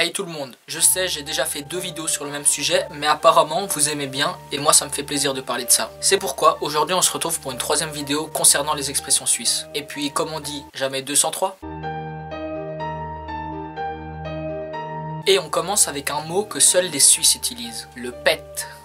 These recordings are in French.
Hey tout le monde, je sais j'ai déjà fait 2 vidéos sur le même sujet, mais apparemment vous aimez bien et moi ça me fait plaisir de parler de ça. C'est pourquoi aujourd'hui on se retrouve pour une 3e vidéo concernant les expressions suisses. Et puis comme on dit, jamais 203. Et on commence avec un mot que seuls les Suisses utilisent, le PET.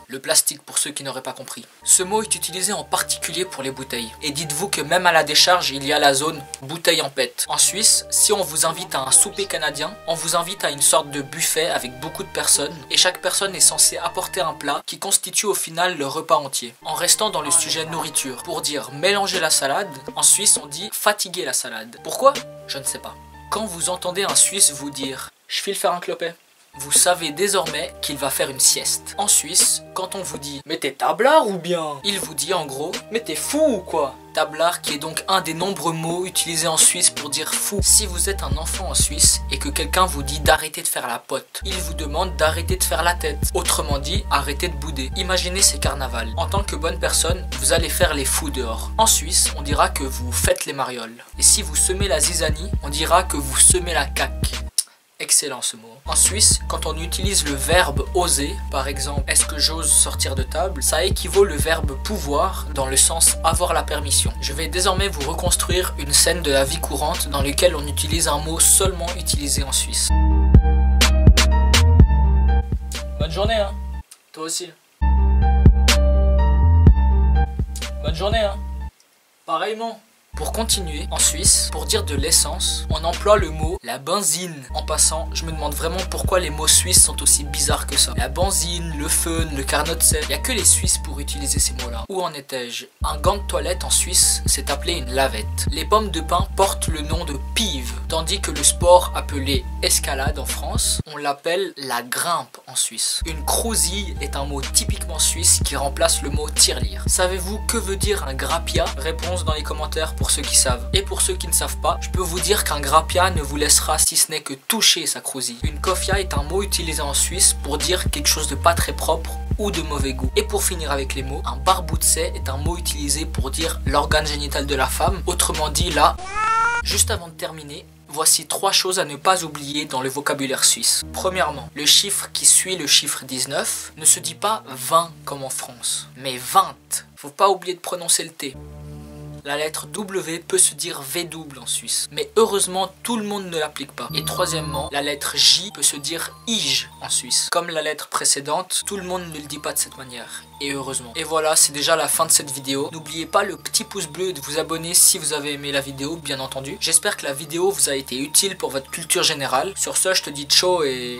Le plastique pour ceux qui n'auraient pas compris. Ce mot est utilisé en particulier pour les bouteilles. Et dites-vous que même à la décharge, il y a la zone bouteille en PET. En Suisse, si on vous invite à un souper canadien, on vous invite à une sorte de buffet avec beaucoup de personnes. Et chaque personne est censée apporter un plat qui constitue au final le repas entier. En restant dans le sujet nourriture, pour dire mélanger la salade, en Suisse on dit fatiguer la salade. Pourquoi? Je ne sais pas. Quand vous entendez un Suisse vous dire « je file faire un clopet », vous savez désormais qu'il va faire une sieste. En Suisse, quand on vous dit « mais t'es tablard ou bien ?» il vous dit en gros « mais t'es fou ou quoi ?» Tablard qui est donc un des nombreux mots utilisés en Suisse pour dire fou. Si vous êtes un enfant en Suisse et que quelqu'un vous dit d'arrêter de faire la pote, il vous demande d'arrêter de faire la tête. Autrement dit, arrêtez de bouder. Imaginez ces carnavals. En tant que bonne personne, vous allez faire les fous dehors. En Suisse, on dira que vous faites les marioles. Et si vous semez la zizanie, on dira que vous semez la caque. Excellent ce mot. En Suisse, quand on utilise le verbe oser, par exemple, est-ce que j'ose sortir de table, ça équivaut le verbe pouvoir dans le sens avoir la permission. Je vais désormais vous reconstruire une scène de la vie courante dans laquelle on utilise un mot seulement utilisé en Suisse. Bonne journée, hein. Toi aussi. Bonne journée, hein. Pareillement. Pour continuer, en Suisse, pour dire de l'essence, on emploie le mot la benzine. En passant, je me demande vraiment pourquoi les mots suisses sont aussi bizarres que ça. La benzine, le fun, le carnot de sel, il n'y a que les Suisses pour utiliser ces mots-là. Où en étais-je? Un gant de toilette en Suisse, c'est appelé une lavette. Les pommes de pin portent le nom de pive, tandis que le sport appelé escalade en France, on l'appelle la grimpe en Suisse. Une crousille est un mot typiquement suisse qui remplace le mot tirelire. Savez-vous que veut dire un grappia? Réponse dans les commentaires pour ceux qui savent. Et pour ceux qui ne savent pas, je peux vous dire qu'un grappia ne vous laissera si ce n'est que toucher sa crousille. Une kofia est un mot utilisé en Suisse pour dire quelque chose de pas très propre ou de mauvais goût. Et pour finir avec les mots, un barboutse est un mot utilisé pour dire l'organe génital de la femme, autrement dit là. Juste avant de terminer, voici 3 choses à ne pas oublier dans le vocabulaire suisse. Premièrement, le chiffre qui suit le chiffre 19 ne se dit pas 20 comme en France, mais 20. Faut pas oublier de prononcer le T. La lettre W peut se dire V double en Suisse, mais heureusement tout le monde ne l'applique pas. Et troisièmement, la lettre J peut se dire IJ en Suisse. Comme la lettre précédente, tout le monde ne le dit pas de cette manière. Et heureusement. Et voilà, c'est déjà la fin de cette vidéo. N'oubliez pas le petit pouce bleu et de vous abonner si vous avez aimé la vidéo, bien entendu. J'espère que la vidéo vous a été utile pour votre culture générale. Sur ce, je te dis ciao et